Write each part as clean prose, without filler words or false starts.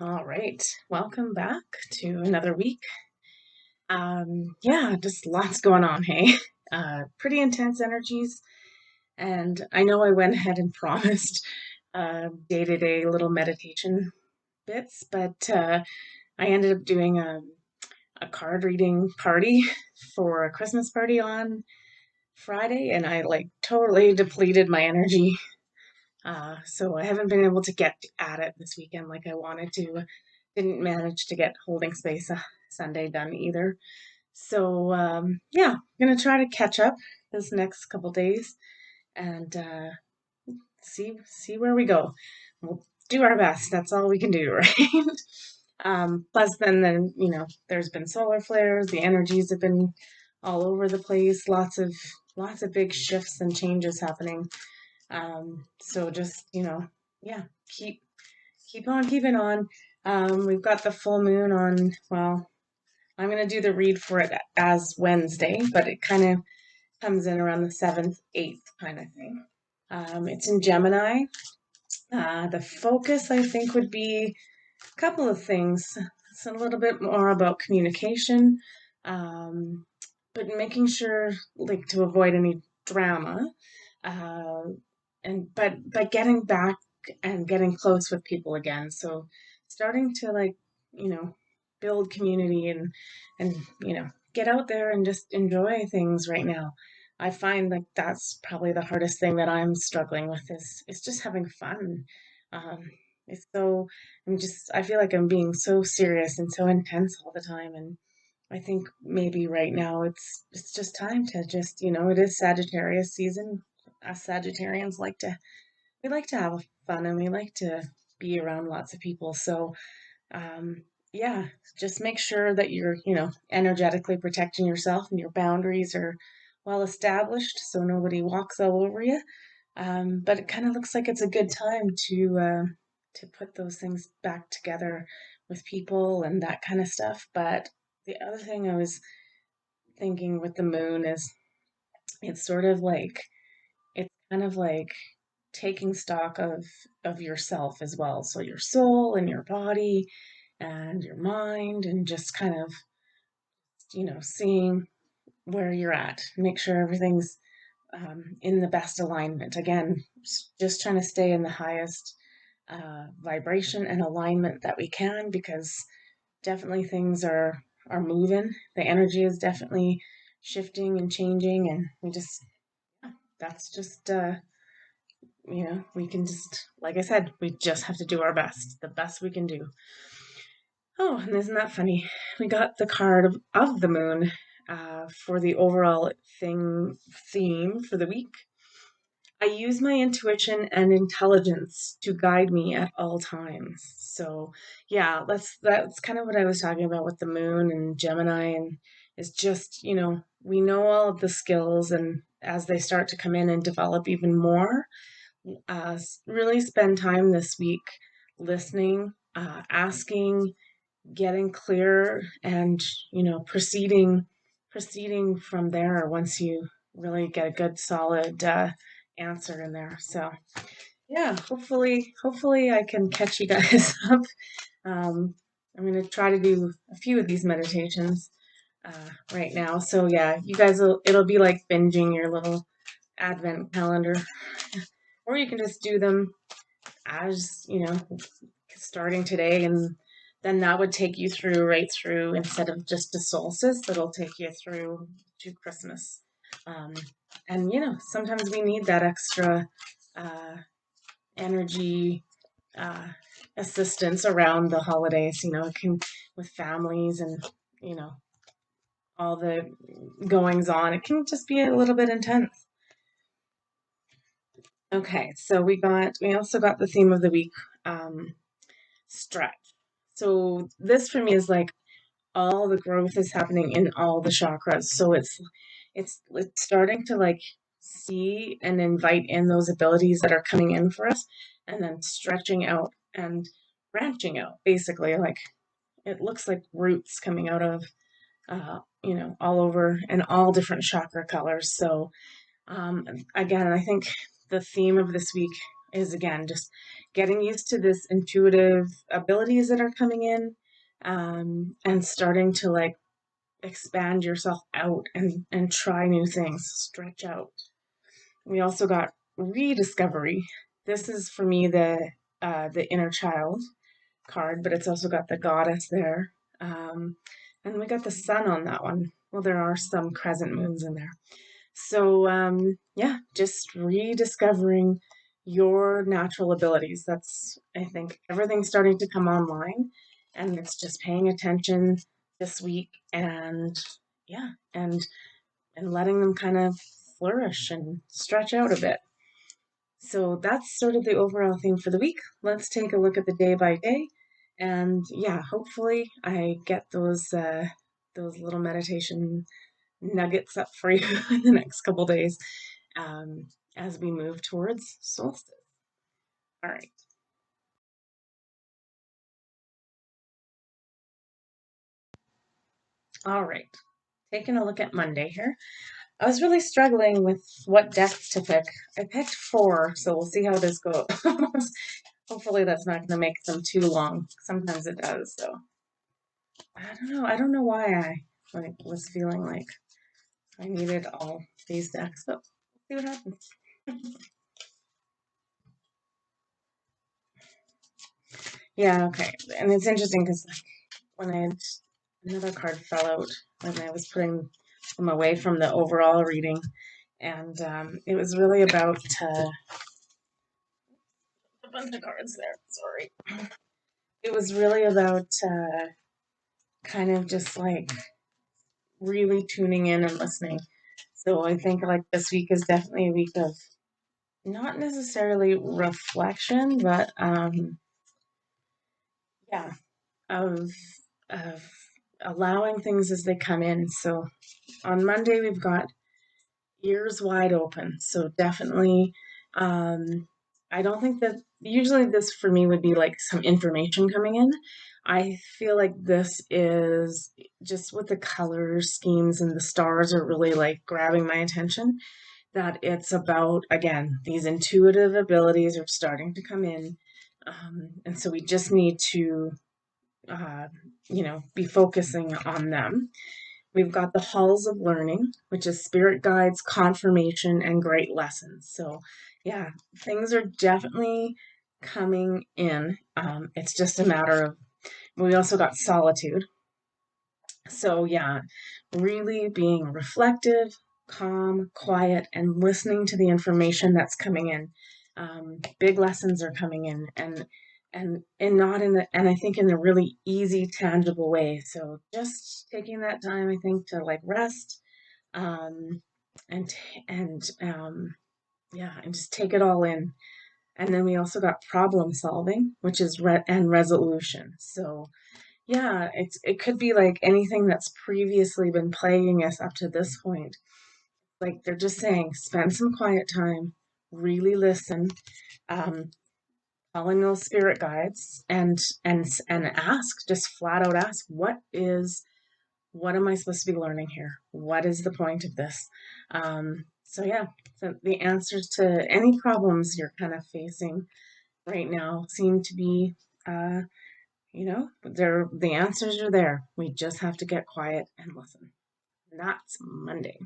All right, welcome back to another week. Just lots going on, hey? Pretty intense energies, and I know I went ahead and promised day-to-day little meditation bits, but I ended up doing a card reading party for a Christmas party on Friday, and I like totally depleted my energy. So I haven't been able to get at it this weekend like I wanted to. Didn't manage to get holding space Sunday done either. So I'm gonna try to catch up this next couple days and see where we go. We'll do our best. That's all we can do, right? Plus, then there's been solar flares. The energies have been all over the place. Lots of big shifts and changes happening. So just yeah, keep on keeping on. We've got the full moon on. Well, I'm gonna do the read for it as Wednesday, but it kind of comes in around the 7th, 8th kind of thing. It's in Gemini. The focus, I think, would be a couple of things. It's a little bit more about communication, um, but making sure, like, to avoid any drama, uh, and but getting back and getting close with people again. So starting to you know build community and get out there and just enjoy things right now. I find like that's probably the hardest thing that I'm struggling with is just having fun. Um, it's so I feel like I'm being so serious and so intense all the time, and I think maybe right now it's just time to just it is Sagittarius season. Us Sagittarians like to have fun and we like to be around lots of people. So um, yeah, just make sure that you're energetically protecting yourself and your boundaries are well established so nobody walks all over you. But it kind of looks like it's a good time to put those things back together with people and that kind of stuff. But the other thing I was thinking with the moon is it's sort of like it's kind of like taking stock of yourself as well. So your soul and your body and your mind and just kind of seeing where you're at. Make sure everything's in the best alignment. Again, just trying to stay in the highest vibration and alignment that we can because definitely things are moving. The energy is definitely shifting and changing, and that's just we can just like I said, we just have to do our best, the best we can do. Oh, and isn't that funny? We got the card of the moon for the overall theme for the week. I use my intuition and intelligence to guide me at all times. So, yeah, that's kind of what I was talking about with the moon and Gemini and it's just, we know all of the skills and as they start to come in and develop even more, really spend time this week listening, asking, getting clear and proceeding from there once you really get a good solid answer in there. So yeah, hopefully I can catch you guys up. I'm going to try to do a few of these meditations right now. So yeah, you guys it'll be like binging your little advent calendar, or you can just do them as starting today, and then that would take you through right through instead of just a solstice, that'll take you through to Christmas. Um, and sometimes we need that extra uh, energy uh, assistance around the holidays. It can with families and you know all the goings on. It can just be a little bit intense. Okay, so we also got the theme of the week, um, stretch. So this for me is like all the growth is happening in all the chakras. So it's starting to like see and invite in those abilities that are coming in for us and then stretching out and branching out basically like it looks like roots coming out of all over and all different chakra colors. So again, I think the theme of this week is again just getting used to this intuitive abilities that are coming in, and starting to like expand yourself out and try new things, stretch out. We also got rediscovery. This is for me the inner child card, but it's also got the goddess there. And we got the sun on that one. Well, there are some crescent moons in there. So, yeah, just rediscovering your natural abilities. That's, I think, everything's starting to come online, and it's just paying attention this week and, yeah, and letting them kind of flourish and stretch out a bit. So that's sort of the overall theme for the week. Let's take a look at the day by day. And yeah, hopefully I get those little meditation nuggets up for you in the next couple days, um, as we move towards solstice. All right. All right. Taking a look at Monday here. I was really struggling with what decks to pick. I picked four, so we'll see how this goes. Hopefully that's not going to make them too long. Sometimes it does, so I don't know. I don't know why I like was feeling like I needed all these decks, but we'll see what happens. Yeah, okay. And it's interesting because like when another card fell out when I was putting them away from the overall reading, and it was really about a bunch of cards there. Sorry. It was really about kind of just like really tuning in and listening. So I think like this week is definitely a week of not necessarily reflection, but yeah, of of allowing things as they come in. So on Monday we've got ears wide open. So definitely, I don't think that usually this for me would be like some information coming in. I feel like this is just with the color schemes and the stars are really like grabbing my attention. That it's about, again, these intuitive abilities are starting to come in. And so we just need to, uh, be focusing on them. We've got the halls of learning, which is spirit guides, confirmation, and great lessons. So, yeah, things are definitely coming in. It's just a matter of, we also got solitude. So, yeah, really being reflective, calm, quiet, and listening to the information that's coming in. Big lessons are coming in, and not in the and I think in a really easy, tangible way. So just taking that time, I think, to like rest, um, and yeah, and just take it all in. And then we also got problem solving, which is and resolution. So yeah, it could be like anything that's previously been plaguing us up to this point. Like they're just saying, spend some quiet time, really listen, um, following those spirit guides, and ask, just flat out ask, what am I supposed to be learning here? What is the point of this? So yeah, so the answers to any problems you're kind of facing right now seem to be uh, the answers are there. We just have to get quiet and listen. That's Monday.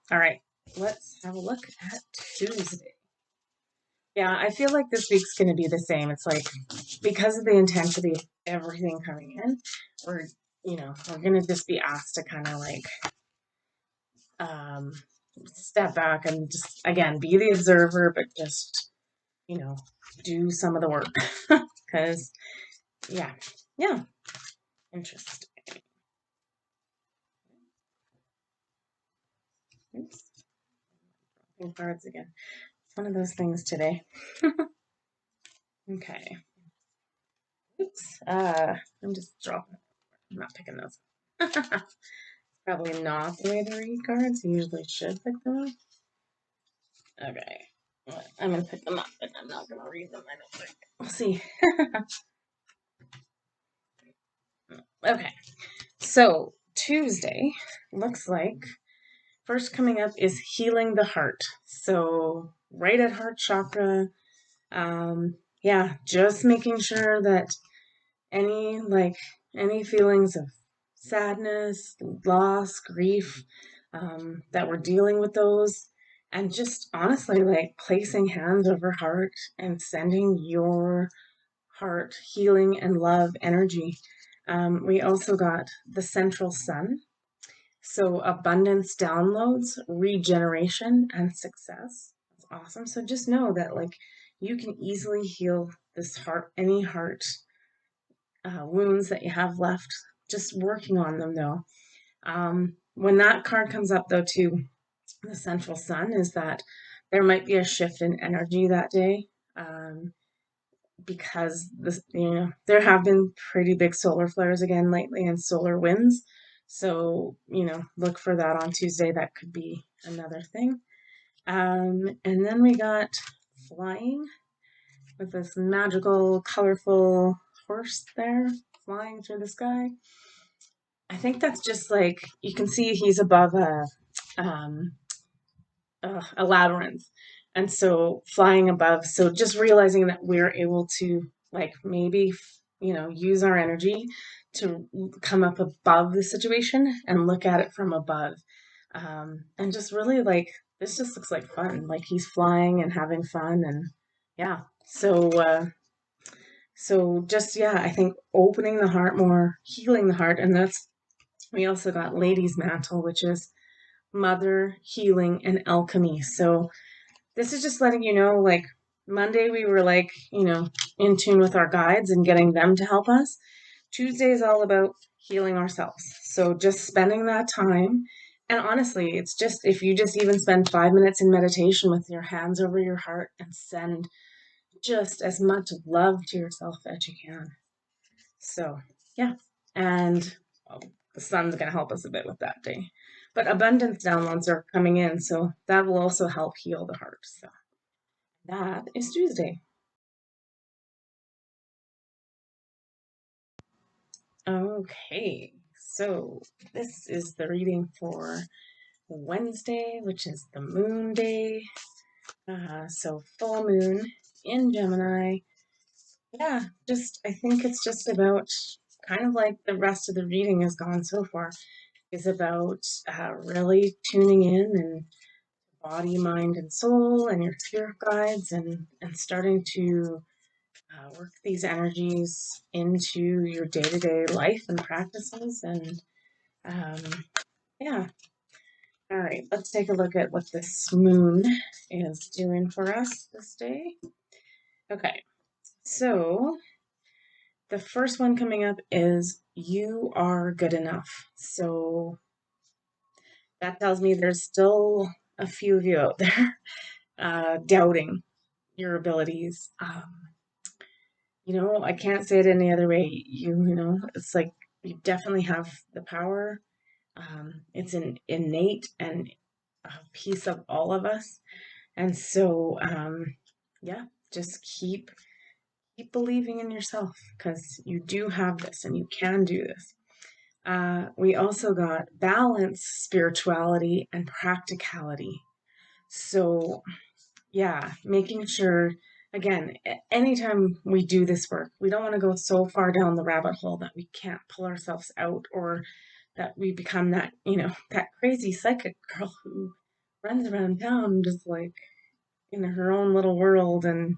All right, let's have a look at Tuesday. Yeah, I feel like this week's going to be the same. It's like because of the intensity of everything coming in, we're we're going to just be asked to kind of like um, step back and just again be the observer, but just you know do some of the work because yeah, yeah, interesting. Oops, cards again. It's one of those things today. Okay. Oops. I'm just dropping. I'm not picking those. Probably not the way to read cards. You usually should pick them up. Okay. I'm gonna pick them up, but I'm not gonna read them. I don't think. We'll see. Okay. So Tuesday looks like first coming up is healing the heart. So right at heart chakra, yeah, just making sure that any any feelings of sadness, loss, grief, that we're dealing with those, and just honestly like placing hands over heart and sending your heart healing and love energy. We also got the central sun, so abundance downloads, regeneration, and success. That's awesome. So just know that like you can easily heal this heart, any heart wounds that you have left. Just working on them though. When that card comes up though too, the central sun, is that there might be a shift in energy that day. Because this, there have been pretty big solar flares again lately and solar winds. So, look for that on Tuesday. That could be another thing. And then we got flying with this magical, colorful horse there flying through the sky. I think that's just like you can see he's above um, a labyrinth, and so flying above. So just realizing that we're able to like maybe use our energy to come up above the situation and look at it from above, and just really like this just looks like fun. Like he's flying and having fun, and yeah. So just yeah, I think opening the heart more, healing the heart, and that's we also got Lady's Mantle, which is mother, healing, and alchemy. So this is just letting you know, like Monday we were like, in tune with our guides and getting them to help us. Tuesday is all about healing ourselves. So just spending that time. And honestly, it's just if you just even spend 5 minutes in meditation with your hands over your heart and send just as much love to yourself as you can. So, yeah. And the sun's going to help us a bit with that day. But abundance downloads are coming in, so that will also help heal the heart. So, that is Tuesday. Okay, so this is the reading for Wednesday, which is the moon day. So, full moon in Gemini. Yeah, just I think it's just about kind of like the rest of the reading has gone so far, is about really tuning in and body, mind, and soul, and your spirit guides, and starting to work these energies into your day-to-day life and practices. And yeah, all right, let's take a look at what this moon is doing for us this day. Okay, so the first one coming up is you are good enough. So that tells me there's still a few of you out there doubting your abilities. I can't say it any other way. It's like you definitely have the power. It's an innate and a piece of all of us. And so, yeah, just keep believing in yourself because you do have this and you can do this. We also got balance, spirituality, and practicality. So, yeah, making sure, again, anytime we do this work, we don't want to go so far down the rabbit hole that we can't pull ourselves out, or that we become that, that crazy psychic girl who runs around town just like in her own little world, and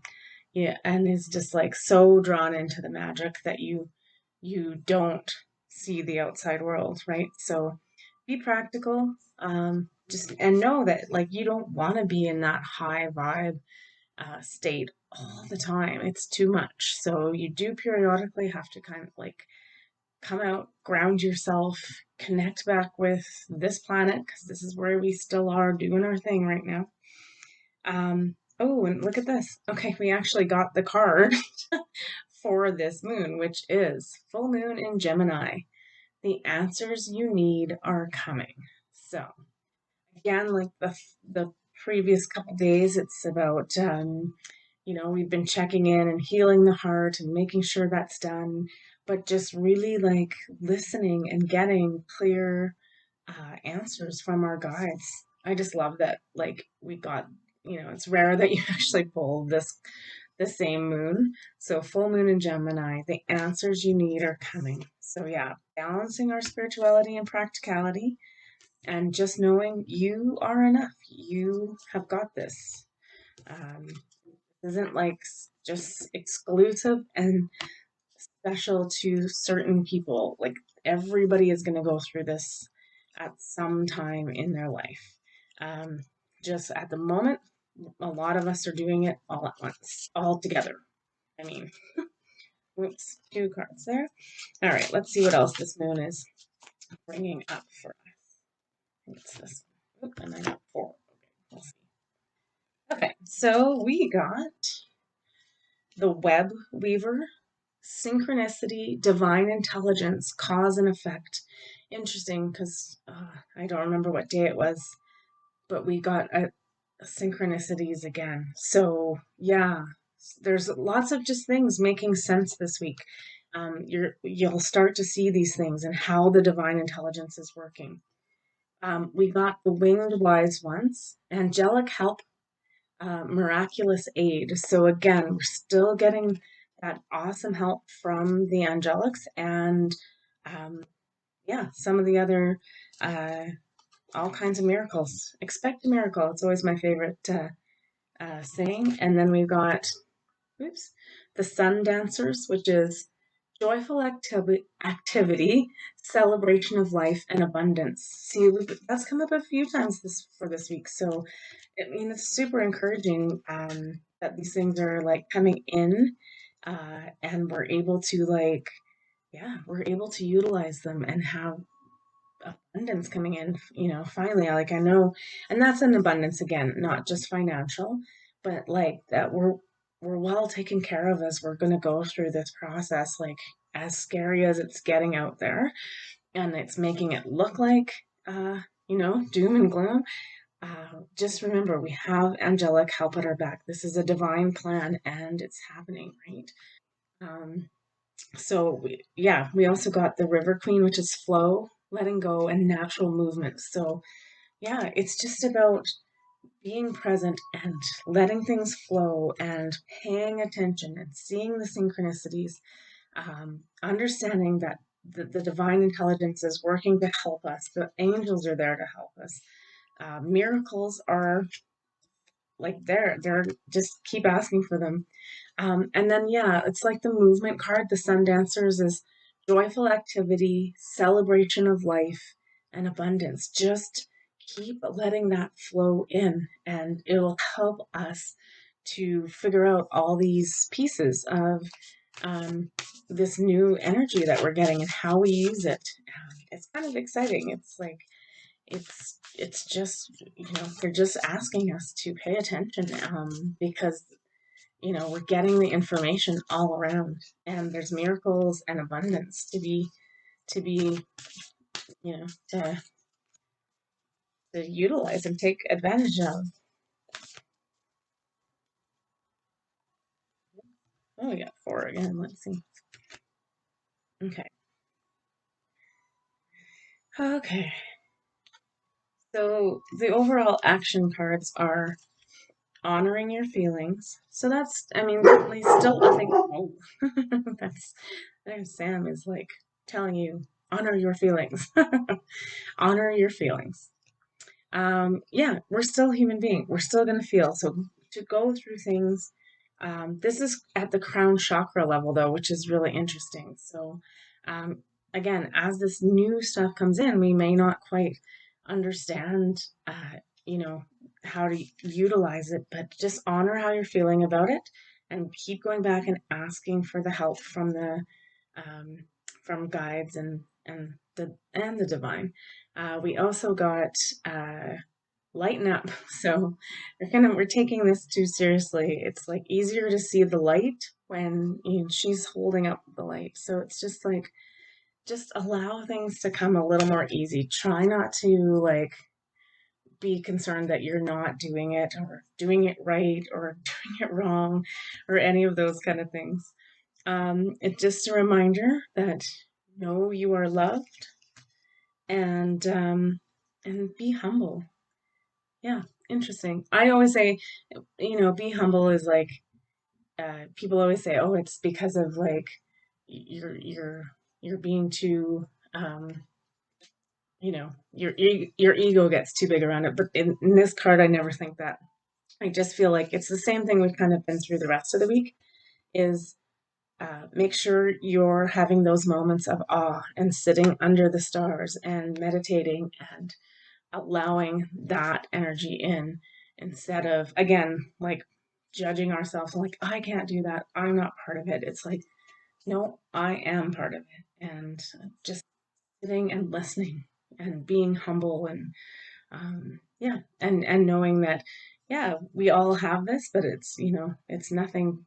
yeah, and is just like so drawn into the magic that you don't see the outside world, right? So be practical, just and know that like you don't want to be in that high vibe state all the time. It's too much. So you do periodically have to kind of like come out, ground yourself, connect back with this planet because this is where we still are doing our thing right now. Oh, and look at this. Okay, we actually got the card for this moon, which is full moon in Gemini. The answers you need are coming. So, again, like the previous couple days, it's about we've been checking in and healing the heart and making sure that's done, but just really like listening and getting clear answers from our guides. I just love that, like, we got, it's rare that you actually pull the same moon. So full moon in Gemini, the answers you need are coming. So yeah, balancing our spirituality and practicality, and just knowing you are enough. You have got this. Isn't like just exclusive and special to certain people. Like, everybody is going to go through this at some time in their life. Um, just at the moment, a lot of us are doing it all at once, all together. I mean, oops, two cards there. All right, let's see what else this moon is bringing up for us. I think it's this one. Oop, and I got four. Okay, we'll see. Okay, so we got the Web Weaver, synchronicity, divine intelligence, cause and effect. Interesting, because I don't remember what day it was, but we got synchronicities again. So yeah, there's lots of just things making sense this week. You'll start to see these things and how the divine intelligence is working. We got the winged wise ones, angelic help, miraculous aid. So again, we're still getting that awesome help from the angelics, and um, yeah, some of the other all kinds of miracles. Expect a miracle. It's always my favorite saying. And then we've got, oops, the Sun Dancers, which is joyful activity, celebration of life, and abundance. See, that's come up a few times this week. So, I mean, it's super encouraging that these things are like coming in, and we're able to we're able to utilize them and have abundance coming in. Finally, like, I know, and that's an abundance again, not just financial, but like that we're well taken care of as we're going to go through this process, like, as scary as it's getting out there, and it's making it look like doom and gloom. Just remember, we have angelic help at our back. This is a divine plan, and it's happening, right? um, so we also got the River Queen, which is flow, letting go, and natural movement. So yeah, it's just about being present and letting things flow and paying attention and seeing the synchronicities, understanding that the divine intelligence is working to help us. The angels are there to help us. Miracles are like they're just keep asking for them. And then, yeah, it's like the movement card, the Sun Dancers, is joyful activity, celebration of life, and abundance. Just keep letting that flow in, and it'll help us to figure out all these pieces of this new energy that we're getting and how we use it. It's kind of exciting. It's like it's just, they're just asking us to pay attention, because we're getting the information all around, and there's miracles and abundance to be you know to utilize and take advantage of. Oh, we got four again. Let's see. Okay. Okay. So the overall action cards are honoring your feelings. So that's, I mean, they still, I think, oh, that's, there's Sam is like telling you, honor your feelings. Honor your feelings. Yeah, we're still human beings. We're still going to feel. So to go through things, this is at the crown chakra level, though, which is really interesting. So, um, again, as this new stuff comes in, we may not quite understand, you know, how to utilize it, but just honor how you're feeling about it, and keep going back and asking for the help um, from guides and the divine. We also got lighten up. So we're taking this too seriously. It's like easier to see the light when she's holding up the light. So it's just like, just allow things to come a little more easy. Try not to like be concerned that you're not doing it or doing it right or doing it wrong or any of those kind of things. It's just a reminder that know you are loved, and be humble. Yeah, interesting. I always say, be humble is like people always say, oh, it's because of like you're you're you're being too your ego gets too big around it. But in this card, I never think that. I just feel like it's the same thing we've kind of been through the rest of the week is make sure you're having those moments of awe and sitting under the stars and meditating and allowing that energy in instead of, again, like judging ourselves like, I can't do that. I'm not part of it. It's like, no, I am part of it. And just sitting and listening and being humble and yeah, and knowing that yeah, we all have this, but it's nothing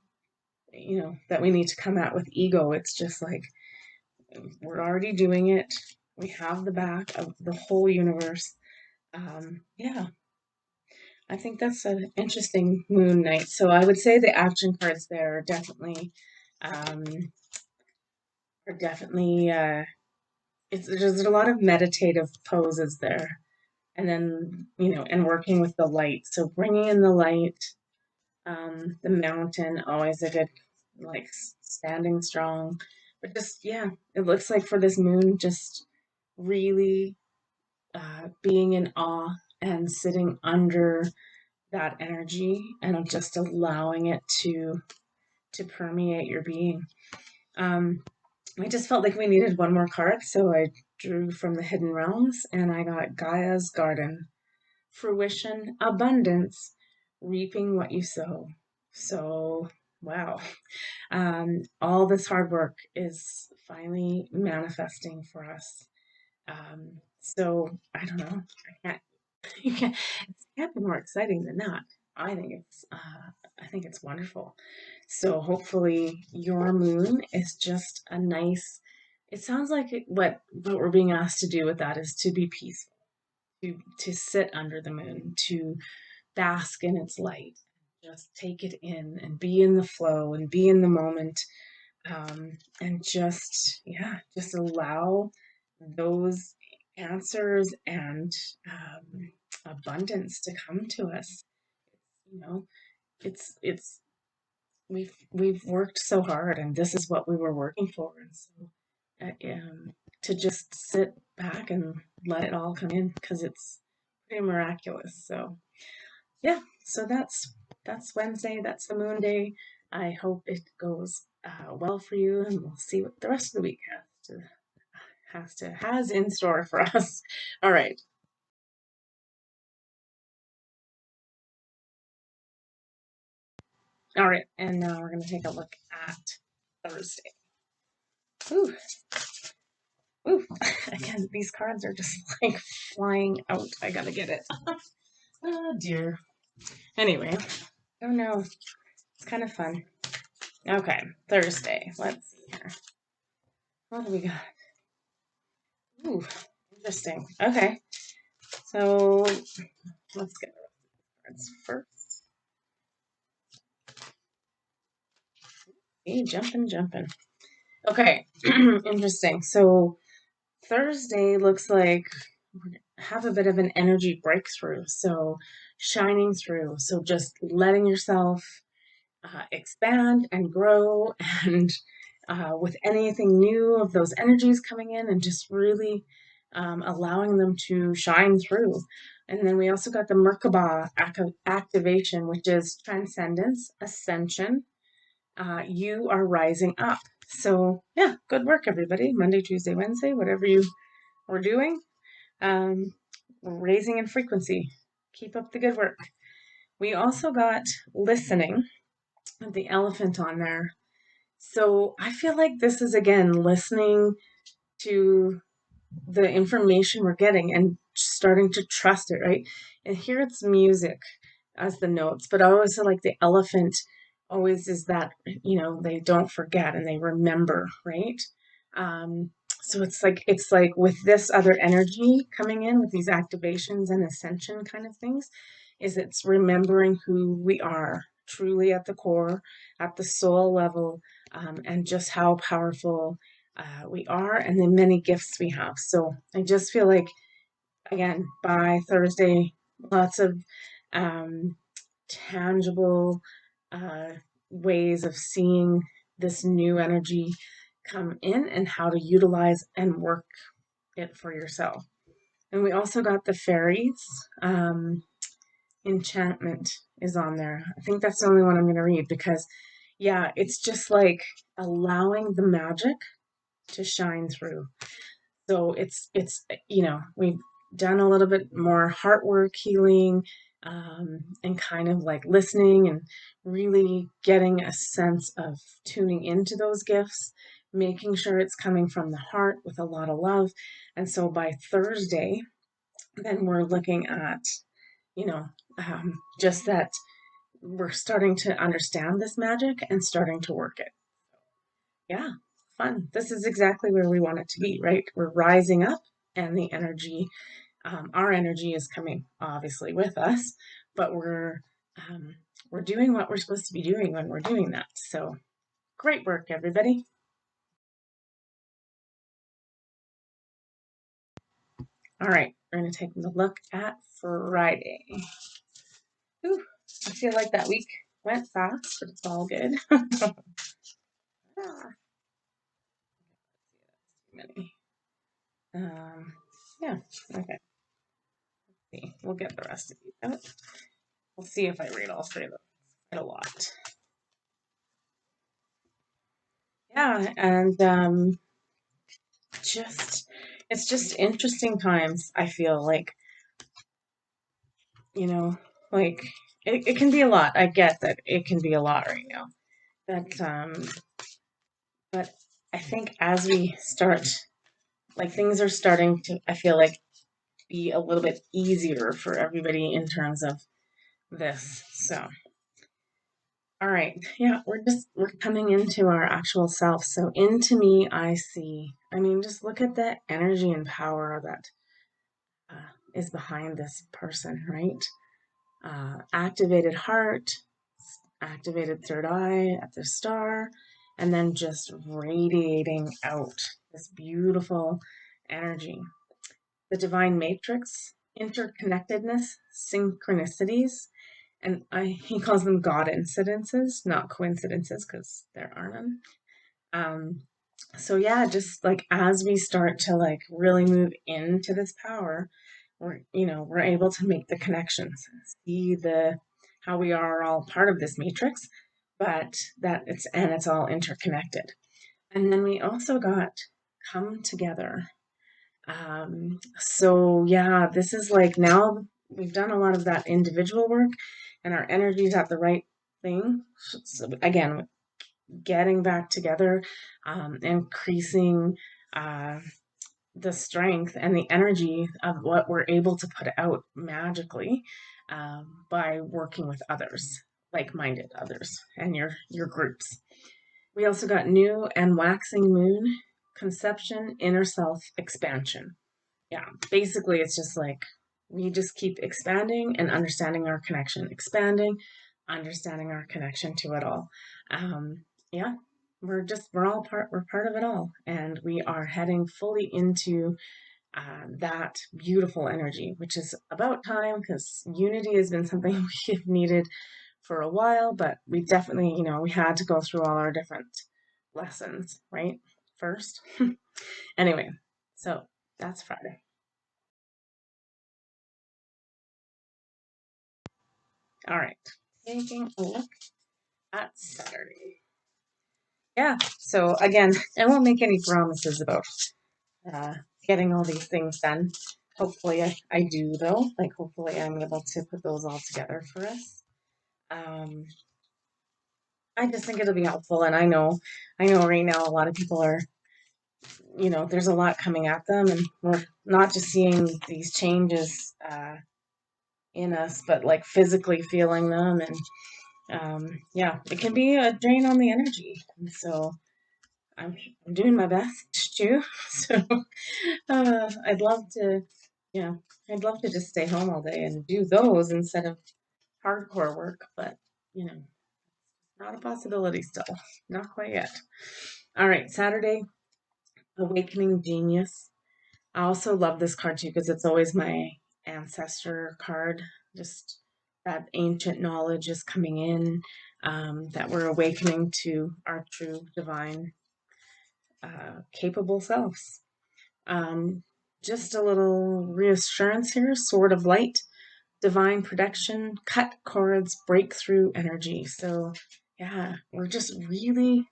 that we need to come at with ego. It's just like we're already doing it. We have the back of the whole universe. Yeah, I think that's an interesting moon night. So I would say the action cards there um, are definitely there's a lot of meditative poses there, and then and working with the light. So bringing in the light, the mountain, always a good like standing strong, but just yeah, it looks like for this moon, just really being in awe and sitting under that energy and just allowing it to permeate your being. Um, I just felt like we needed one more card, so I drew from the Hidden Realms and I got Gaia's Garden, fruition, abundance, reaping what you sow. So, wow. All this hard work is finally manifesting for us. So, I don't know. I can't it can't be more exciting than that. I think it's wonderful. So hopefully your moon is just a nice. It sounds like what we're being asked to do with that is to be peaceful, to sit under the moon, to bask in its light, just take it in and be in the flow and be in the moment, and just allow those answers and abundance to come to us. You know, it's we've worked so hard, and this is what we were working for, and so to just sit back and let it all come in because it's pretty miraculous. So yeah, so that's Wednesday. That's the moon day. I hope it goes well for you, and we'll see what the rest of the week has in store for us. All right. All right, and now we're going to take a look at Thursday. Ooh, ooh. Again, these cards are just like flying out. I gotta get it. Oh dear. Anyway, oh no, it's kind of fun. Okay, Thursday. Let's see here. What do we got? Ooh, interesting. Okay, so let's get the cards first. Hey, jumping. Okay, interesting. So Thursday looks like have a bit of an energy breakthrough. So shining through. So just letting yourself expand and grow and with anything new of those energies coming in and just really allowing them to shine through. And then we also got the Merkaba activation, which is transcendence, ascension. You are rising up. So, yeah, good work, everybody. Monday, Tuesday, Wednesday, whatever you were doing, um, raising in frequency. Keep up the good work. We also got listening, the elephant on there. So I feel like this is again listening to the information we're getting and starting to trust it, right? And here it's music as the notes, but I always feel like the elephant always is that, they don't forget and they remember, right? Um, so it's like with this other energy coming in with these activations and ascension kind of things, is it's remembering who we are truly at the core, at the soul level, and just how powerful we are and the many gifts we have. So I just feel like, again, by Thursday, lots of um, tangible uh, ways of seeing this new energy come in and how to utilize and work it for yourself. And we also got the fairies. Enchantment is on there. I think that's the only one I'm going to read because, yeah, it's just like allowing the magic to shine through. So it's we've done a little bit more heart work, healing, and kind of like listening and really getting a sense of tuning into those gifts, making sure it's coming from the heart with a lot of love. And so by Thursday, then we're looking at, you know, just that we're starting to understand this magic and starting to work it. Yeah, fun. This is exactly where we want it to be, right? We're rising up, and the energy, our energy is coming obviously with us, but we're doing what we're supposed to be doing when we're doing that. So great work, everybody. All right, we're going to take a look at Friday. Whew, I feel like that week went fast, but it's all good. Ah, many. Yeah, okay. See. We'll get the rest of these out. We'll see if I read all three of them. Quite a lot. Yeah, and just it's just interesting times. I feel like, you know, like it can be a lot. I get that it can be a lot right now. That but I think as we start, like things are starting to, I feel like, be a little bit easier for everybody in terms of this. So all right. Yeah, we're coming into our actual self. So into me, I see. I mean, just look at the energy and power that is behind this person, right? Activated heart, activated third eye at the star, and then just radiating out this beautiful energy. The divine matrix, interconnectedness, synchronicities, and he calls them God incidences, not coincidences, because there are none. So yeah, just like as we start to like really move into this power, we're able to make the connections, see the how we are all part of this matrix, but that it's all interconnected. And then we also got come together. So yeah, this is like now we've done a lot of that individual work and our energy's at the right thing. So again, getting back together, increasing uh, the strength and the energy of what we're able to put out magically by working with others, like-minded others, and your groups. We also got new and waxing moon, conception, inner self expansion. Yeah, basically, it's just like we just keep expanding and understanding our connection, expanding, understanding our connection to it all. Yeah, we're part of it all, and we are heading fully into that beautiful energy, which is about time because unity has been something we've needed for a while, but we definitely, we had to go through all our different lessons, right? First. Anyway, so that's Friday. All right. Taking a look at Saturday. Yeah. So again, I won't make any promises about uh, getting all these things done. Hopefully, I do though. Like, hopefully, I'm able to put those all together for us. Um, I just think it'll be helpful, and I know right now a lot of people are, there's a lot coming at them, and we're not just seeing these changes in us, but like physically feeling them, and yeah, it can be a drain on the energy. And so I'm, I'm doing my best too. So I'd love to, yeah, I'd love to just stay home all day and do those instead of hardcore work, but you know, not a possibility still. Not quite yet. All right, Saturday. Awakening Genius. I also love this card too because it's always my ancestor card. Just that ancient knowledge is coming in, that we're awakening to our true divine, capable selves. Um, just a little reassurance here, Sword of Light, divine protection, cut cords, breakthrough energy. So, yeah, we're just really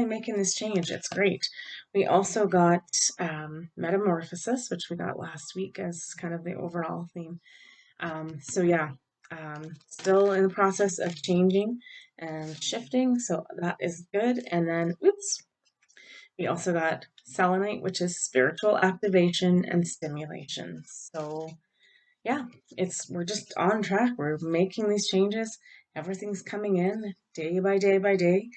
making this change. It's great. We also got Metamorphosis, which we got last week as kind of the overall theme. So yeah, still in the process of changing and shifting, so that is good. And then, oops, we also got Selenite, which is spiritual activation and stimulation. So yeah, we're just on track. We're making these changes. Everything's coming in day by day by day.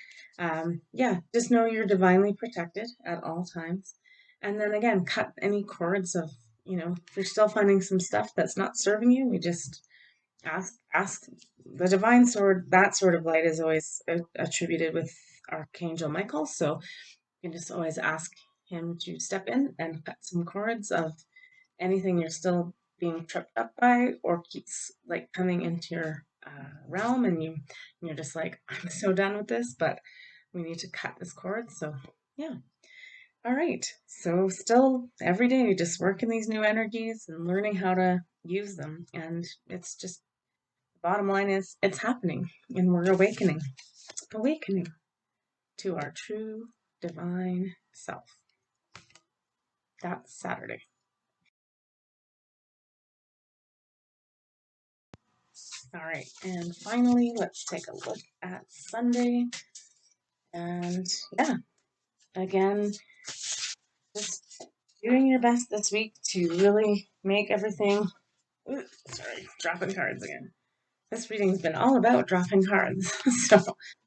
Yeah, just know you're divinely protected at all times. And then again, cut any cords of, if you're still finding some stuff that's not serving you, we just ask the divine sword. That sort of light is always attributed with Archangel Michael. So you can just always ask him to step in and cut some cords of anything you're still being tripped up by or keeps like coming into your realm, and you're just like, I'm so done with this, but we need to cut this cord. So yeah. All right. So still every day just working these new energies and learning how to use them. And it's just, the bottom line is it's happening and we're awakening to our true divine self. That's Saturday. All right, and finally, let's take a look at Sunday. And yeah, again, just doing your best this week to really make everything. Ooh, sorry, dropping cards again. This reading's been all about dropping cards. So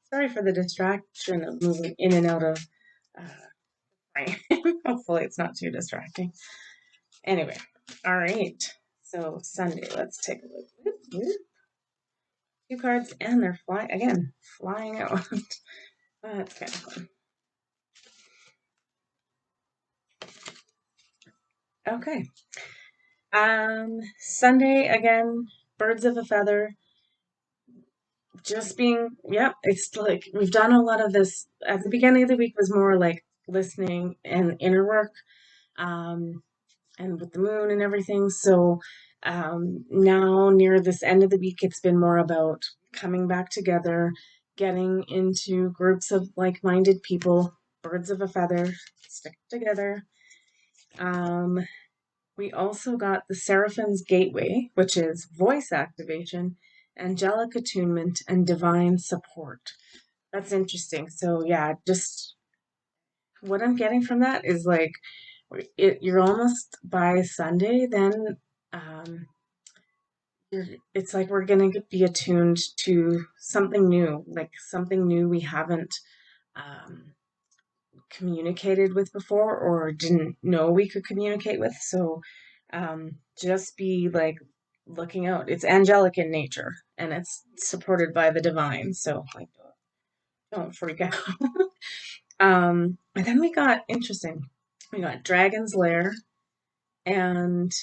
sorry for the distraction of moving in and out of frame. Hopefully, it's not too distracting. Anyway, all right. So Sunday, let's take a look. Two cards, and they're flying out. That's kind of fun. Okay. Sunday again, birds of a feather. Just being, yep, it's like we've done a lot of this. At the beginning of the week was more like listening and inner work, um, and with the moon and everything. So now near this end of the week, it's been more about coming back together, getting into groups of like-minded people, birds of a feather, stick together. Um, We also got the Seraphim's Gateway, which is voice activation, angelic attunement, and divine support. That's interesting. So yeah, just what I'm getting from that is like you're almost by Sunday, then um, it's like we're gonna be attuned to something new, like something new we haven't um, communicated with before or didn't know we could communicate with. So just be like looking out. It's angelic in nature and it's supported by the divine. So like don't freak out. And then we got interesting. We got Dragon's Lair and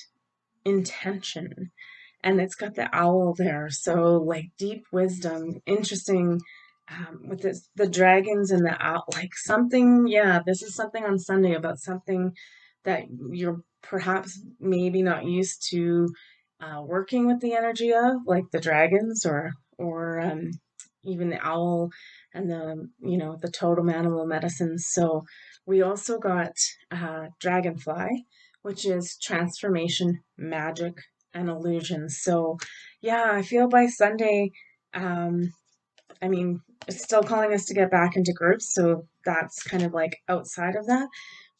Intention. And it's got the owl there. So like deep wisdom, interesting with this, the dragons and the owl, like something, yeah, this is something on Sunday about something that you're perhaps maybe not used to working with the energy of, like the dragons or even the owl and the totem animal medicines. So we also got Dragonfly, which is transformation, magic, and illusions. So, yeah, I feel by Sunday, um, I mean, it's still calling us to get back into groups, so that's kind of like outside of that.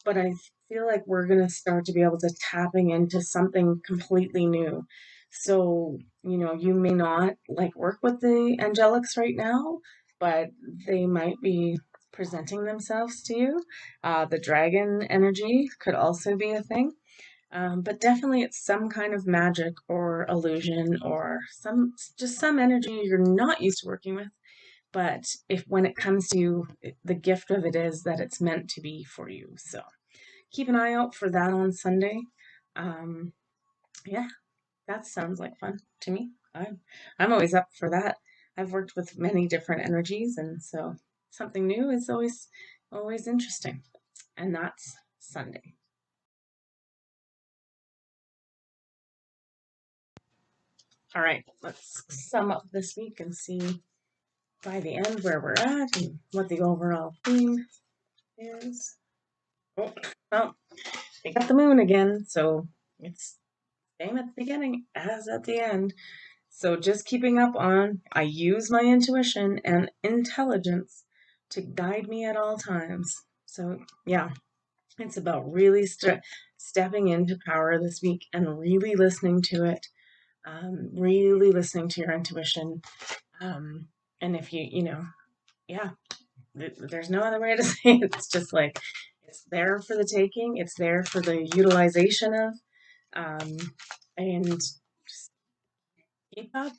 But I feel like we're going to start to be able to tapping into something completely new. So, you may not like work with the angelics right now, but they might be presenting themselves to you. The dragon energy could also be a thing. But definitely it's some kind of magic or illusion or some energy you're not used to working with. But if when it comes to you, the gift of it is that it's meant to be for you. So keep an eye out for that on Sunday. Um, yeah, that sounds like fun to me. I'm always up for that. I've worked with many different energies, and so something new is always interesting. And that's Sunday. All right, let's sum up this week and see by the end where we're at and what the overall theme is. Oh, oh, we got the moon again, so it's same at the beginning as at the end. So just keeping up on, I use my intuition and intelligence to guide me at all times. So yeah, it's about really stepping into power this week and really listening to it, really listening to your intuition. Um, and if yeah, there's no other way to say it. It's just like it's there for the taking, it's there for the utilization of, um, and just keep up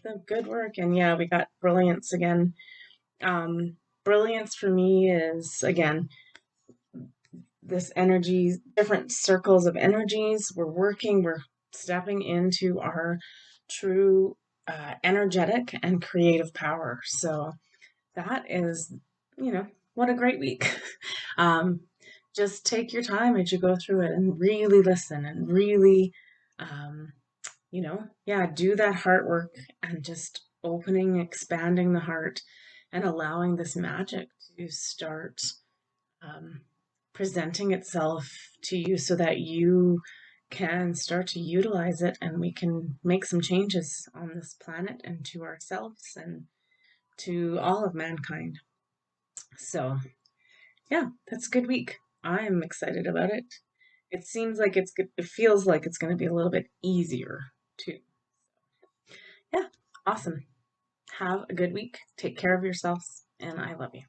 the good work. And yeah, we got brilliance again. Um, Brilliance for me is again this energy, different circles of energies. We're stepping into our true energetic and creative power. So that is, you know, what a great week. um, just take your time as you go through it and really listen and really, um, yeah, do that heart work and just opening, expanding the heart and allowing this magic to start um, presenting itself to you so that you can start to utilize it and we can make some changes on this planet and to ourselves and to all of mankind. So, yeah, that's a good week. I'm excited about it. It seems like it feels like it's going to be a little bit easier too. Yeah, awesome. Have a good week. Take care of yourselves, and I love you.